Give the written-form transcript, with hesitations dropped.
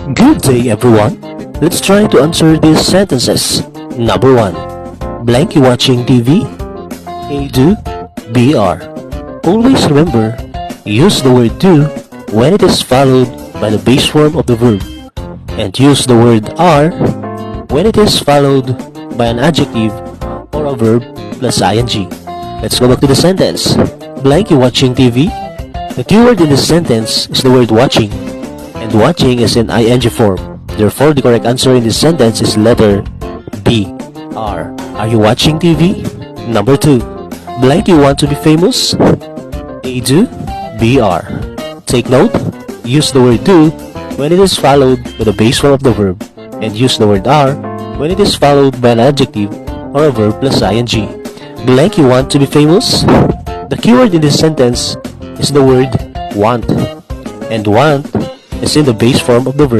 Good day, everyone. Let's try to answer these sentences. Number 1. Blank you watching TV? A do, B are. Always remember, use the word do when it is followed by the base form of the verb, and use the word are when it is followed by an adjective or a verb plus ing. Let's go back to the sentence. Blank you watching TV? The keyword in this sentence is the word watching, and watching is in ing form. Therefore, the correct answer in this sentence is letter B, are. Are you watching TV? Number 2. Blank you want to be famous? A do, B are. Take note, use the word do when it is followed by the base form of the verb, and use the word are when it is followed by an adjective or a verb plus ing. Blank you want to be famous? The keyword in this sentence is the word want, and want is in the base form of the verb.